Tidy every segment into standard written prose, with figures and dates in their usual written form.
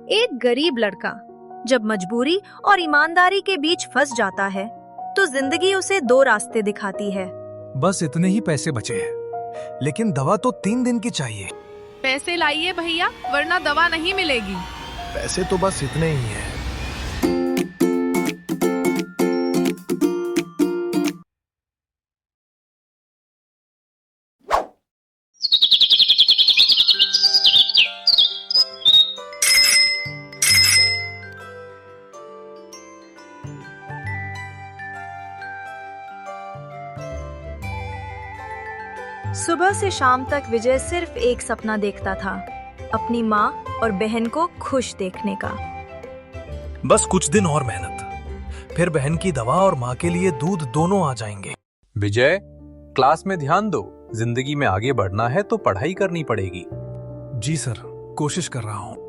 एक गरीब लड़का जब मजबूरी और ईमानदारी के बीच फंस जाता है तो जिंदगी उसे दो रास्ते दिखाती है। बस इतने ही पैसे बचे हैं, लेकिन दवा तो 3 दिन की चाहिए। पैसे लाइए भैया, वरना दवा नहीं मिलेगी। पैसे तो बस इतने ही हैं। सुबह से शाम तक विजय सिर्फ एक सपना देखता था, अपनी माँ और बहन को खुश देखने का। बस कुछ दिन और मेहनत, फिर बहन की दवा और माँ के लिए दूध दोनों आ जाएंगे। विजय, क्लास में ध्यान दो। जिंदगी में आगे बढ़ना है तो पढ़ाई करनी पड़ेगी। जी सर, कोशिश कर रहा हूँ।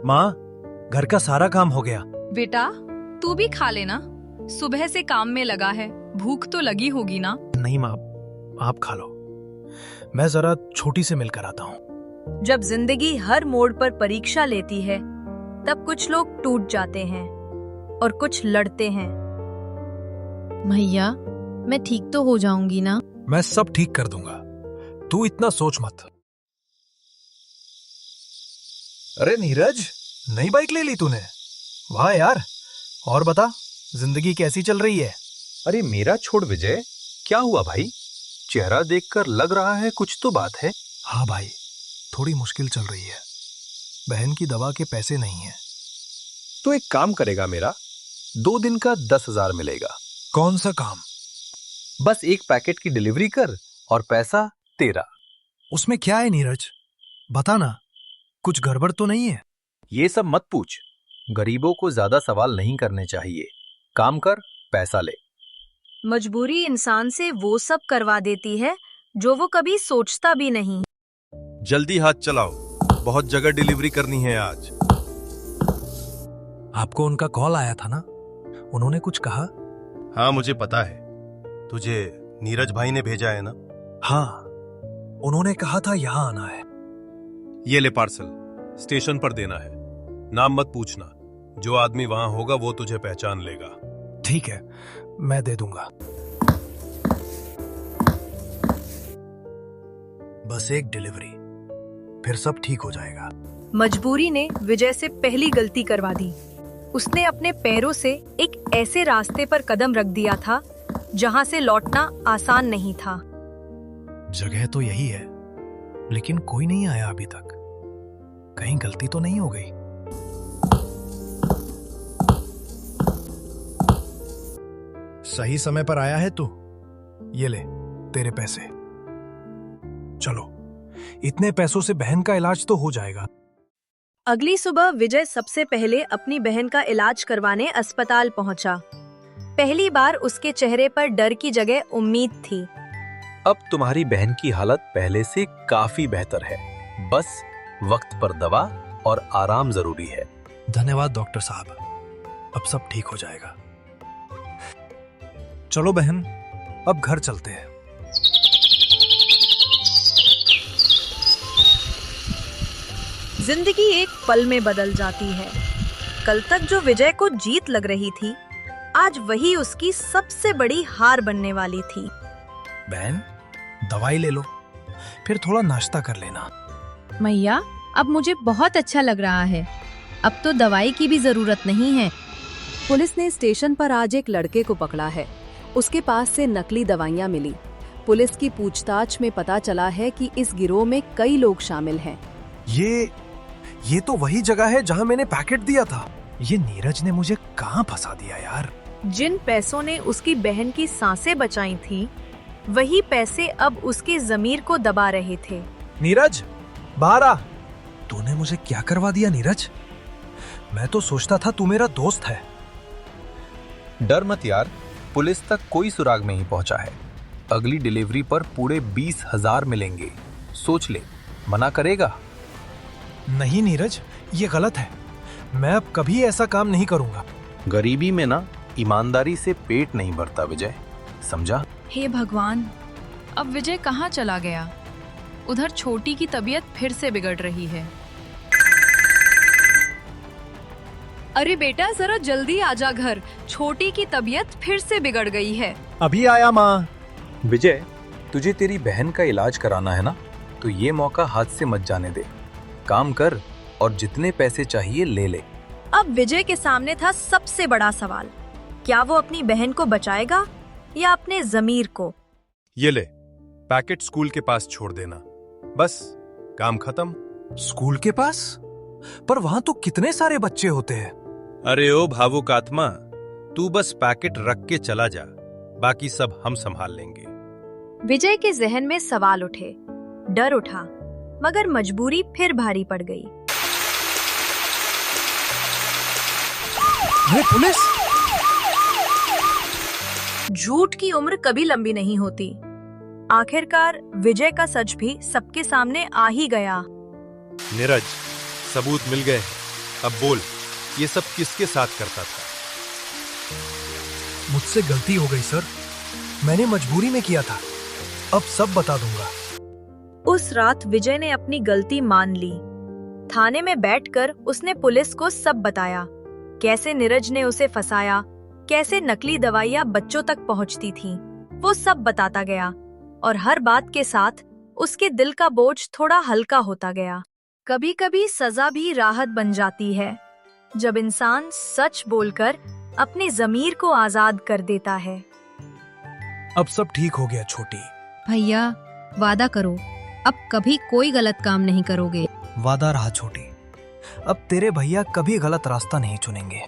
माँ, घर का सारा काम हो गया। बेटा, तू भी खा लेना। सुबह से काम में लगा है, भूख तो लगी होगी ना। नहीं माँ, आप खा लो, मैं जरा छोटी से मिलकर आता हूँ। जब जिंदगी हर मोड़ पर परीक्षा लेती है तब कुछ लोग टूट जाते हैं और कुछ लड़ते हैं। भैया, मैं ठीक तो हो जाऊंगी ना? मैं सब ठीक कर दूंगा, तू इतना सोच मत। अरे नीरज, नई बाइक ले ली तूने? वाह यार। और बता, जिंदगी कैसी चल रही है? अरे मेरा छोड़ विजय, क्या हुआ भाई? चेहरा देखकर लग रहा है कुछ तो बात है। हाँ भाई, थोड़ी मुश्किल चल रही है। बहन की दवा के पैसे नहीं है। तो एक काम करेगा मेरा, 2 दिन का 10,000 मिलेगा। कौन सा काम? बस एक पैकेट की डिलीवरी कर और पैसा तेरा। उसमें क्या है नीरज, बता ना, कुछ गड़बड़ तो नहीं है? ये सब मत पूछ, गरीबों को ज्यादा सवाल नहीं करने चाहिए। काम कर, पैसा ले। मजबूरी इंसान से वो सब करवा देती है जो वो कभी सोचता भी नहीं। जल्दी हाथ चलाओ, बहुत जगह डिलीवरी करनी है आज। आपको उनका कॉल आया था ना, उन्होंने कुछ कहा? हाँ मुझे पता है, तुझे नीरज भाई ने भेजा है ना? हाँ, उन्होंने कहा था यहाँ आना है। ये ले पार्सल, स्टेशन पर देना है। नाम मत पूछना, जो आदमी वहां होगा वो तुझे पहचान लेगा। ठीक है, मैं दे दूंगा। बस एक डिलीवरी, फिर सब ठीक हो जाएगा। मजबूरी ने विजय से पहली गलती करवा दी। उसने अपने पैरों से एक ऐसे रास्ते पर कदम रख दिया था जहां से लौटना आसान नहीं था। जगह तो यही है, लेकिन कोई नहीं आया अभी तक। कहीं गलती तो नहीं हो गई? सही समय पर आया है तू। ये ले तेरे पैसे। चलो, इतने पैसों से बहन का इलाज तो हो जाएगा। अगली सुबह विजय सबसे पहले अपनी बहन का इलाज करवाने अस्पताल पहुंचा। पहली बार उसके चेहरे पर डर की जगह उम्मीद थी। अब तुम्हारी बहन की हालत पहले से काफी बेहतर है। बस वक्त पर दवा और आराम जरूरी है। धन्यवाद डॉक्टर साहब, अब सब ठीक हो जाएगा। चलो बहन, अब घर चलते हैं। जिंदगी एक पल में बदल जाती है। कल तक जो विजय को जीत लग रही थी, आज वही उसकी सबसे बड़ी हार बनने वाली थी। बहन, दवाई ले लो, फिर थोड़ा नाश्ता कर लेना। भैया, अब मुझे बहुत अच्छा लग रहा है। अब तो दवाई की भी जरूरत नहीं है। पुलिस ने स्टेशन पर आज एक लड़के को पकड़ा है। उसके पास से नकली दवाइयां मिली। पुलिस की पूछताछ में पता चला है कि इस गिरोह में कई लोग शामिल हैं। ये तो वही जगह है जहां मैंने पैकेट दिया था। ये नीरज ने मुझे कहां फंसा दिया यार। जिन पैसों ने उसकी बहन की सांसें बचाई थी, वही पैसे अब उसके ज़मीर को दबा रहे थे। नीरज, बाहर आ। तूने मुझे क्या करवा दिया नीरज? मैं तो सोचता था तू मेरा दोस्त है। डर मत यार, पुलिस तक कोई सुराग नहीं पहुंचा है। अगली डिलीवरी पर पूरे 20,000 मिलेंगे। सोच ले, मना करेगा? नहीं नीरज, ये गलत है। मैं अब कभी ऐसा काम नहीं करूंगा। गरीबी में ना ईमानदारी से पेट नहीं भरता विजय, समझा? हे भगवान, अब विजय कहाँ चला गया? उधर छोटी की तबीयत फिर से बिगड़ रही है। अरे बेटा, जरा जल्दी आजा घर, छोटी की तबीयत फिर से बिगड़ गई है। अभी आया माँ। विजय, तुझे तेरी बहन का इलाज कराना है ना, तो ये मौका हाथ से मत जाने दे। काम कर और जितने पैसे चाहिए ले ले। अब विजय के सामने था सबसे बड़ा सवाल, क्या वो अपनी बहन को बचाएगा या अपने जमीर को? ये ले, पैकेट स्कूल के पास छोड़ देना, बस काम खत्म। स्कूल के पास? पर वहां तो कितने सारे बच्चे होते हैं। अरे ओ भावुक आत्मा, तू बस पैकेट रख के चला जा, बाकी सब हम संभाल लेंगे। विजय के जहन में सवाल उठे, डर उठा, मगर मजबूरी फिर भारी पड़ गई। अरे पुलिस! झूठ की उम्र कभी लंबी नहीं होती। आखिरकार विजय का सच भी सबके सामने आ ही गया। नीरज, सबूत मिल गए। अब बोल, ये सब किसके साथ करता था? मुझसे गलती हो गई सर, मैंने मजबूरी में किया था। अब सब बता दूंगा। उस रात विजय ने अपनी गलती मान ली। थाने में बैठकर उसने पुलिस को सब बताया, कैसे नीरज ने उसे फंसाया, कैसे नकली दवाइयां बच्चों तक पहुंचती थीं। वो सब बताता गया और हर बात के साथ उसके दिल का बोझ थोड़ा हल्का होता गया। कभी कभी सजा भी राहत बन जाती है, जब इंसान सच बोलकर अपने जमीर को आजाद कर देता है। अब सब ठीक हो गया छोटी। भैया, वादा करो, अब कभी कोई गलत काम नहीं करोगे। वादा रहा छोटी, अब तेरे भैया कभी गलत रास्ता नहीं चुनेंगे।